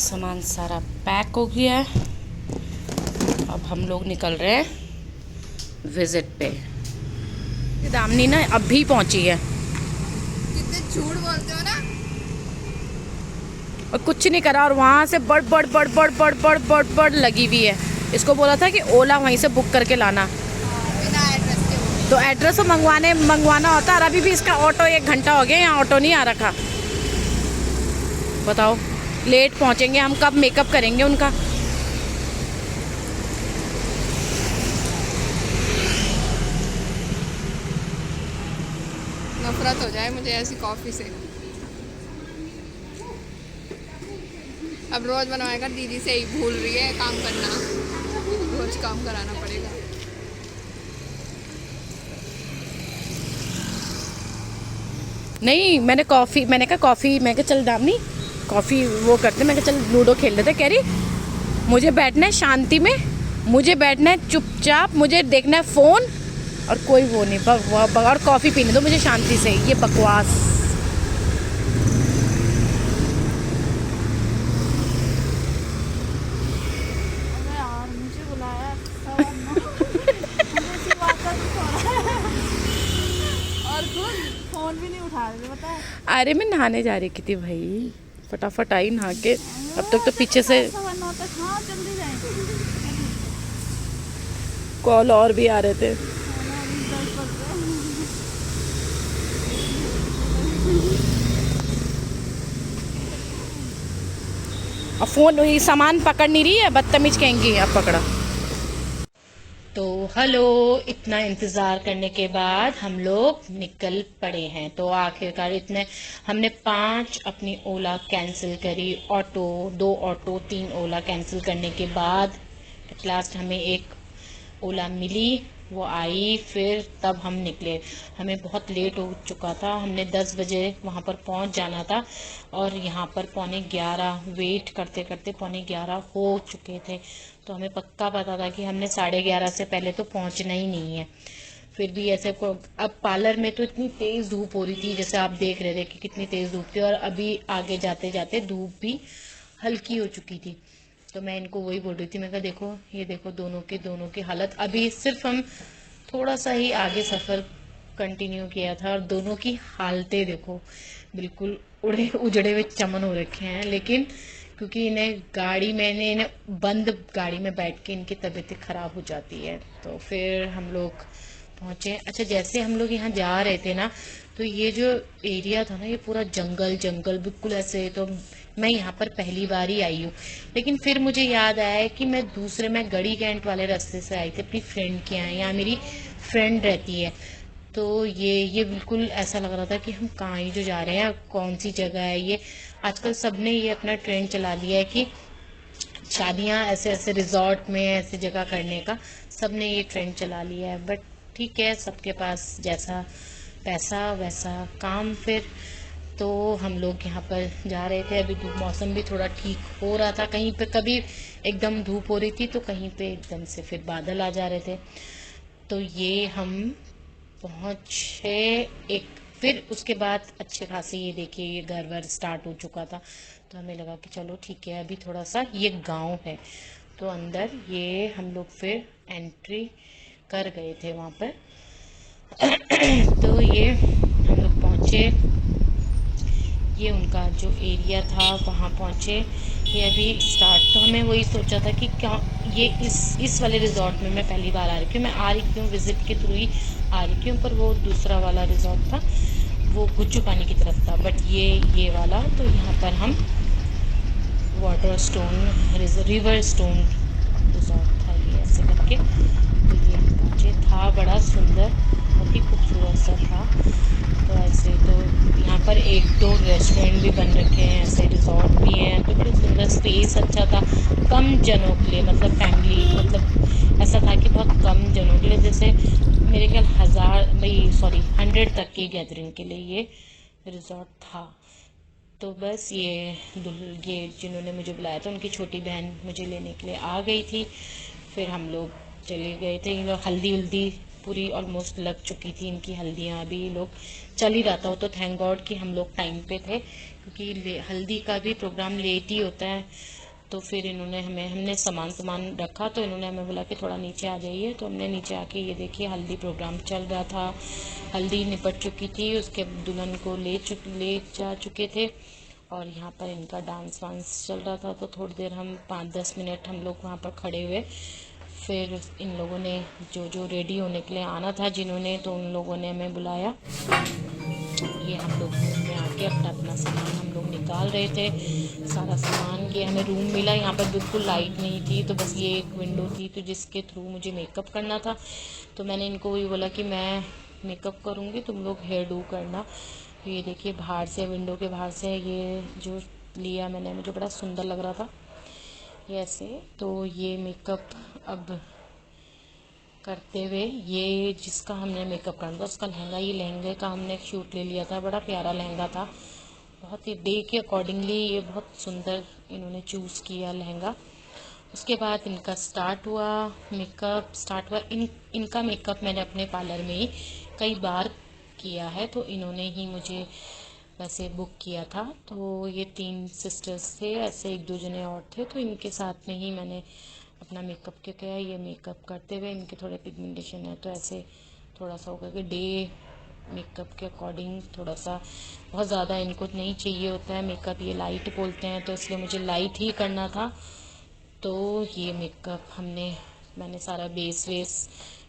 सामान सारा पैक हो गया है। अब हम लोग निकल रहे हैं विजिट पे। दामनी ना अभी पहुंची है। कितने झूठ बोलते हो ना। और कुछ नहीं करा और वहाँ से बड़ बड़ बड़ बड़ बड़ बड़ बड़ बड़ लगी हुई है। इसको बोला था कि ओला वहीं से बुक करके लाना। बिना एड्रेस के तो एड्रेस तो मंगवाना होता है। और अभी भी इसका ऑटो 1 घंटा हो गया, यहाँ ऑटो नहीं आ रखा। बताओ लेट पहुँचेंगे हम, कब मेकअप करेंगे उनका। नफरत हो जाए मुझे ऐसी कॉफ़ी से। अब रोज बनवाएगा, दीदी से ही भूल रही है काम करना, रोज काम कराना पड़ेगा। नहीं मैंने कहा कॉफ़ी, मैं कहा चल दामनी कॉफ़ी वो करते, मैं कहा चल लूडो खेल लेते। कह रही मुझे बैठना है शांति में, मुझे बैठना है चुपचाप, मुझे देखना है फ़ोन और कोई वो नहीं, और कॉफ़ी पीने दो मुझे शांति से। ये बकवास। यार मुझे बुलाया और खुद फोन भी नहीं उठा रहे, पता है। अरे मैं नहाने जा रही थी भाई, फटाफट आई नहा के। अब तक तो पीछे से हाँ जल्दी जाएंगे। कॉल और भी आ रहे थे। अब फ़ोन वही सामान पकड़ नहीं रही है, बदतमीज कहेंगी अब पकड़ा। तो हेलो, इतना इंतज़ार करने के बाद हम लोग निकल पड़े हैं। तो आखिरकार इतने हमने 5 अपनी ओला कैंसिल करी, ऑटो 2 ऑटो 3 ओला कैंसिल करने के बाद एट लास्ट हमें एक ओला मिली। वो आई, फिर तब हम निकले। हमें बहुत लेट हो चुका था, हमने 10 बजे वहाँ पर पहुँच जाना था और यहाँ पर 11:15 वेट करते करते 11:15 हो चुके थे। तो हमें पक्का पता था कि हमने 11:30 से पहले तो पहुँचना ही नहीं है। फिर भी ऐसे को अब पार्लर में तो इतनी तेज़ धूप हो रही थी, जैसे आप देख रहे थे कि कितनी तेज़ धूप थी, और अभी आगे जाते जाते धूप भी हल्की हो चुकी थी। तो मैं इनको वही बोल रही थी, मैं कहा देखो ये देखो दोनों की हालत। अभी सिर्फ हम थोड़ा सा ही आगे सफ़र कंटिन्यू किया था और दोनों की हालतें देखो, बिल्कुल उजड़े हुए चमन हो रखे हैं। लेकिन क्योंकि इन्हें बंद गाड़ी में बैठ के इनकी तबीयत ख़राब हो जाती है। तो फिर हम लोग पहुँचे। अच्छा, जैसे हम लोग यहाँ जा रहे थे ना, तो ये जो एरिया था ना, ये पूरा जंगल जंगल बिल्कुल ऐसे। तो मैं यहाँ पर पहली बार ही आई हूँ, लेकिन फिर मुझे याद आया कि मैं गढ़ी कैंट वाले रास्ते से आई थी अपनी फ्रेंड के यहाँ मेरी फ्रेंड रहती है। तो ये बिल्कुल ऐसा लग रहा था कि हम कहाँ ही जो जा रहे हैं, कौन सी जगह है ये। आजकल सबने ये अपना ट्रेंड चला लिया है कि शादियाँ ऐसे ऐसे रिजॉर्ट में ऐसे जगह करने का, सबने ये ट्रेंड चला लिया है। बट ठीक है, सबके पास जैसा पैसा वैसा काम। फिर तो हम लोग यहाँ पर जा रहे थे। अभी मौसम भी थोड़ा ठीक हो रहा था, कहीं पे कभी एकदम धूप हो रही थी तो कहीं पे एकदम से फिर बादल आ जा रहे थे। तो ये हम पहुँचे एक, फिर उसके बाद अच्छे खासे ये देखिए ये घर वर स्टार्ट हो चुका था। तो हमें लगा कि चलो ठीक है, अभी थोड़ा सा ये गांव है। तो अंदर ये हम लोग फिर एंट्री कर गए थे वहाँ पर। तो ये हम लोग पहुँचे, ये उनका जो एरिया था वहाँ पहुँचे। ये अभी स्टार्ट, तो हमें वही सोचा था कि क्या ये इस वाले रिजॉर्ट में मैं पहली बार आ रही हूँ। मैं आ रही क्यों, विज़िट के थ्रू ही आ रही क्यों, पर वो दूसरा वाला रिजॉर्ट था, वो गुज्जू पानी की तरफ था। बट ये वाला, तो यहाँ पर हम water stone river stone resort था ये ऐसे करके। तो ये हम पहुँचे, था बड़ा सुंदर, बहुत ही खूबसूरत सा था। तो ऐसे तो यहाँ पर 1-2 रेस्टोरेंट भी बन रखे हैं, ऐसे रिजॉर्ट भी हैं। तो बड़े सुंदर, स्पेस अच्छा था कम जनों के लिए, मतलब फैमिली, मतलब ऐसा था कि बहुत कम जनों के लिए, जैसे मेरे ख्याल 100 तक की गैदरिंग के लिए ये रिजॉर्ट था। तो बस ये जिन्होंने मुझे बुलाया था उनकी छोटी बहन मुझे लेने के लिए आ गई थी। फिर हम लोग चले गए थे, हल्दी वल्दी पूरी ऑलमोस्ट लग चुकी थी इनकी हल्दियाँ, अभी लोग चल ही रहा था वो, तो थैंक गॉड कि हम लोग टाइम पे थे, क्योंकि हल्दी का भी प्रोग्राम लेट ही होता है। तो फिर इन्होंने हमने सामान रखा, तो इन्होंने हमें बोला कि थोड़ा नीचे आ जाइए, तो हमने नीचे आके ये देखिए हल्दी प्रोग्राम चल रहा था, हल्दी निपट चुकी थी, उसके दुल्हन को ले जा चुके थे, और यहाँ पर इनका डांस वांस चल रहा था। तो थोड़ी देर हम 5-10 मिनट हम लोग वहाँ पर खड़े हुए, फिर इन लोगों ने जो रेडी होने के लिए आना था जिन्होंने, तो उन लोगों ने हमें बुलाया। ये हम लोग में आके अपना सामान हम लोग निकाल रहे थे, सारा सामान। ये हमें रूम मिला, यहाँ पर बिल्कुल लाइट नहीं थी, तो बस ये एक विंडो थी, तो जिसके थ्रू मुझे मेकअप करना था। तो मैंने इनको वही बोला कि मैं मेकअप करूँगी, तुम लोग हेयर डू करना। तो ये देखिए बाहर से, विंडो के बाहर से ये जो लिया मैंने, मुझे बड़ा सुंदर लग रहा था ये ऐसे। तो ये मेकअप अब करते हुए, ये जिसका हमने मेकअप करना था उसका लहंगा, ये लहंगे का हमने शूट ले लिया था, बड़ा प्यारा लहंगा था, बहुत ही डे के अकॉर्डिंगली ये बहुत सुंदर इन्होंने चूज़ किया लहंगा। उसके बाद इनका मेकअप स्टार्ट हुआ। इनका मेकअप मैंने अपने पार्लर में ही कई बार किया है, तो इन्होंने ही मुझे वैसे बुक किया था। तो ये 3 सिस्टर्स थे, ऐसे 1-2 जने और थे, तो इनके साथ में ही मैंने अपना मेकअप किया। ये मेकअप करते हुए इनके थोड़े पिगमेंटेशन है, तो ऐसे थोड़ा सा होगा कि डे मेकअप के अकॉर्डिंग थोड़ा सा, बहुत ज़्यादा इनको नहीं चाहिए होता है मेकअप, ये लाइट बोलते हैं, तो इसलिए मुझे लाइट ही करना था। तो ये मेकअप मैंने सारा बेस वेस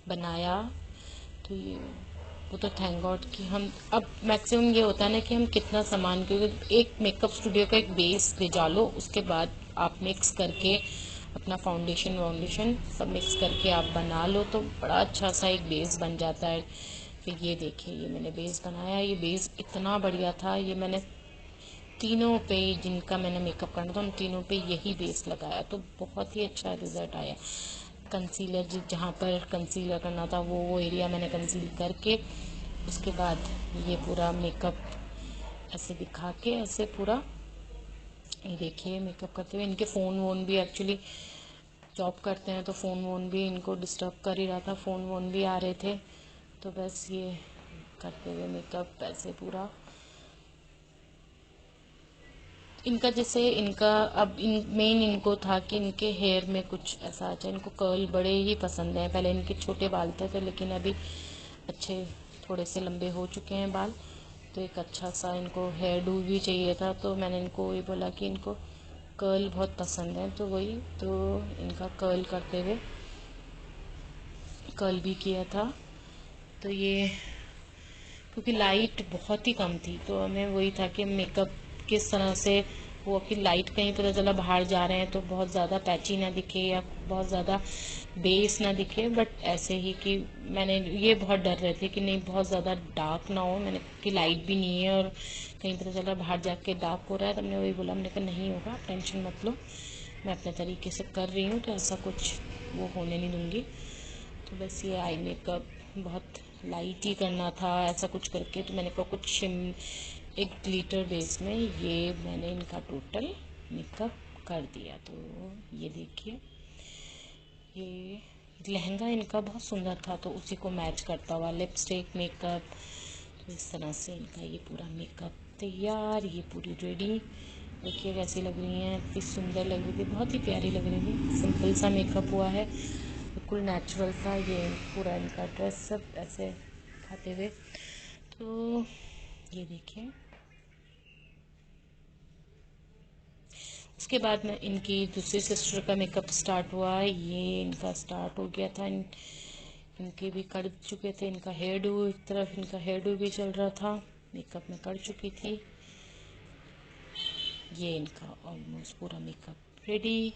बनाया। तो ये वो तो थैंक गॉड कि हम, अब मैक्सिमम ये होता है ना कि हम कितना सामान, क्योंकि एक मेकअप स्टूडियो का एक बेस भेजा लो, उसके बाद आप मिक्स करके अपना फाउंडेशन सब मिक्स करके आप बना लो, तो बड़ा अच्छा सा एक बेस बन जाता है। फिर ये देखिए ये मैंने बेस बनाया, ये बेस इतना बढ़िया था, ये मैंने तीनों पे, जिनका मैंने मेकअप करना था उन तीनों पे यही बेस लगाया, तो बहुत ही अच्छा रिजल्ट आया। कंसीलर जहाँ पर कंसीलर करना था वो एरिया मैंने कंसील करके, उसके बाद ये पूरा मेकअप ऐसे दिखा के, ऐसे पूरा ये देखिए मेकअप करते हुए। इनके फ़ोन वोन भी, एक्चुअली जॉब करते हैं तो फ़ोन वोन भी इनको डिस्टर्ब कर ही रहा था, फ़ोन वोन भी आ रहे थे, तो बस ये करते हुए मेकअप ऐसे पूरा इनका, जैसे इनका अब मेन इनको था कि इनके हेयर में कुछ ऐसा आ जाए, इनको कर्ल बड़े ही पसंद हैं। पहले इनके छोटे बाल थे, लेकिन अभी अच्छे थोड़े से लंबे हो चुके हैं बाल, तो एक अच्छा सा इनको हेयर डू भी चाहिए था। तो मैंने इनको वही बोला कि इनको कर्ल बहुत पसंद है, तो इनका कर्ल करते हुए कर्ल भी किया था। तो ये क्योंकि लाइट बहुत ही कम थी, तो हमें वही था कि मेकअप किस तरह से वो, कि लाइट कहीं पता चला बाहर जा रहे हैं तो बहुत ज़्यादा पैची ना दिखे या बहुत ज़्यादा बेस ना दिखे, बट ऐसे ही कि मैंने ये बहुत डर रहे थे कि नहीं बहुत ज़्यादा डार्क ना हो, मैंने कि लाइट भी नहीं है और कहीं पता चला बाहर जाके डार्क हो रहा है, तो हमने वही बोला, हमने कहा नहीं होगा, आप टेंशन मत लो, मैं अपने तरीके से कर रही हूँ, तो ऐसा कुछ वो होने नहीं दूँगी। तो बस ये आई मेकअप बहुत लाइट ही करना था ऐसा कुछ करके, तो मैंने कहा कुछ एक ग्लिटर बेस में ये मैंने इनका टोटल मेकअप कर दिया। तो ये देखिए ये लहंगा इनका बहुत सुंदर था, तो उसी को मैच करता हुआ लिपस्टिक मेकअप, तो इस तरह से इनका ये पूरा मेकअप तैयार, ये पूरी रेडी। देखिए कैसी लग रही हैं, इतनी सुंदर लग रही थी, बहुत ही प्यारी लग रही थी। सिंपल सा मेकअप हुआ है, बिल्कुल नेचुरल था। ये पूरा इनका ड्रेस सब ऐसे खाते हुए, तो ये देखिए। उसके बाद में इनकी दूसरी सिस्टर का मेकअप स्टार्ट हुआ, ये इनका स्टार्ट हो गया था। इनके भी कर चुके थे, इनका हेयर डू, एक तरफ इनका हेयर डू भी चल रहा था, मेकअप में कर चुकी थी। ये इनका ऑलमोस्ट पूरा मेकअप रेडी,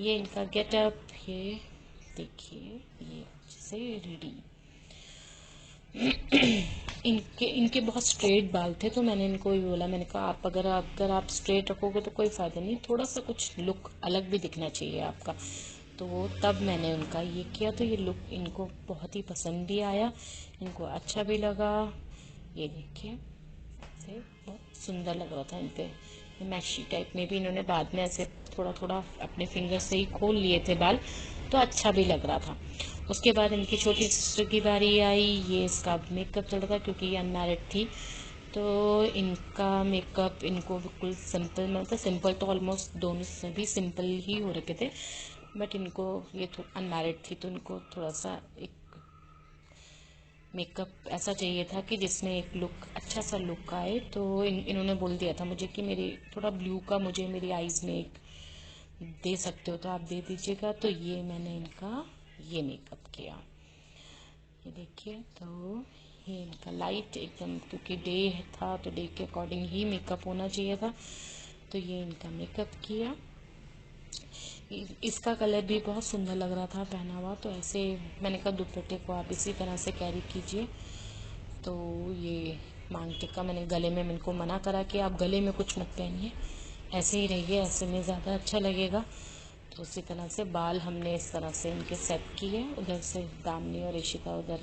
ये इनका गेटअप, ये देखिए ये जैसे रेडी। इनके बहुत स्ट्रेट बाल थे, तो मैंने इनको ही बोला, मैंने कहा आप अगर आप स्ट्रेट रखोगे तो कोई फ़ायदा नहीं, थोड़ा सा कुछ लुक अलग भी दिखना चाहिए आपका। तो तब मैंने उनका ये किया, तो ये लुक इनको बहुत ही पसंद भी आया, इनको अच्छा भी लगा। ये देखिए से बहुत सुंदर लग रहा था इन पे, मैशी टाइप में भी इन्होंने बाद में ऐसे थोड़ा थोड़ा अपने फिंगर से ही खोल लिए थे बाल, तो अच्छा भी लग रहा था। उसके बाद इनकी छोटी सिस्टर की बारी आई। ये इसका मेकअप चल रहा था क्योंकि ये अनमैरिड थी, तो इनका मेकअप इनको बिल्कुल सिंपल, मतलब सिंपल तो ऑलमोस्ट दोनों से भी सिंपल ही हो रखे थे, बट इनको ये अनमैरिड थी तो इनको थोड़ा सा एक मेकअप ऐसा चाहिए था कि जिसमें एक लुक, अच्छा सा लुक आए। तो इन्होंने बोल दिया था मुझे कि मेरी थोड़ा ब्लू का मुझे मेरी आईज़ में एक दे सकते हो तो आप दे दीजिएगा। तो ये मैंने इनका ये मेकअप किया, ये देखिए। तो ये इनका लाइट एकदम, क्योंकि डे था तो डे के अकॉर्डिंग ही मेकअप होना चाहिए था, तो ये इनका मेकअप किया। इसका कलर भी बहुत सुंदर लग रहा था पहना हुआ, तो ऐसे मैंने कहा दुपट्टे को आप इसी तरह से कैरी कीजिए। तो ये मांग टिक्का मैंने गले में, इनको मना करा कि आप गले में कुछ मत पहनिए, ऐसे ही रहिए, ऐसे में ज़्यादा अच्छा लगेगा। तो उसी तरह से बाल हमने इस तरह से इनके सेट किए। उधर से दामिनी और ऋषिका उधर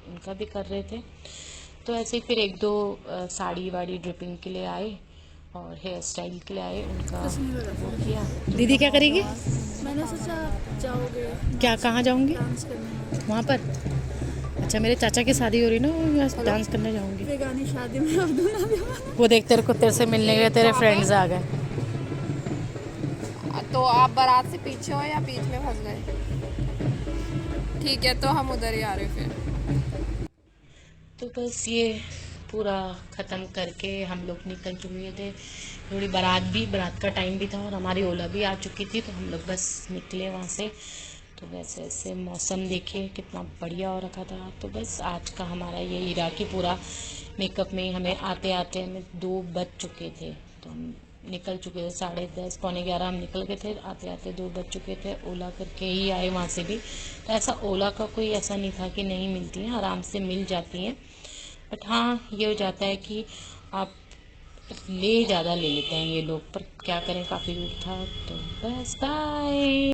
इनका भी कर रहे थे। तो ऐसे ही फिर एक दो साड़ी वाड़ी ड्रिपिंग के लिए आए और हेयर स्टाइल के लिए आए, उनका वो किया। दीदी क्या करेगी? मैंने सोचा जाओगे क्या, कहाँ जाऊंगी? डांस करने, वहाँ पर? अच्छा, मेरे चाचा की शादी हो रही ना, मैं डांस करने जाऊंगी। बेगानी शादी में अब दूल्हा दीवाना। वो देख तेरे को, तेरे से मिलने गए, तेरे फ्रेंड्स आ गए। तो आप बारात से पीछे हो या बीच में फंस गए? ठीक है, तो हम उधर ही आ रहे फिर। तो बस ये पूरा ख़त्म करके हम लोग निकल चुके थे। थोड़ी बारात का टाइम भी था और हमारी ओला भी आ चुकी थी, तो हम लोग बस निकले वहाँ से। तो वैसे ऐसे मौसम देखिए कितना बढ़िया हो रखा था। तो बस आज का हमारा ये इराकी पूरा मेकअप में हमें आते आते हमें 2 बज चुके थे, तो हम निकल चुके थे 10:30 पौने 11 हम निकल गए थे, आते आते 2 बज चुके थे। ओला करके ही आए वहाँ से भी। तो ऐसा ओला का कोई ऐसा नहीं था कि नहीं मिलती हैं, आराम से मिल जाती हैं, बट हाँ ये हो जाता है कि आप ज़्यादा ले लेते हैं ये लोग, पर क्या करें, काफ़ी दूर था। तो बस बाय।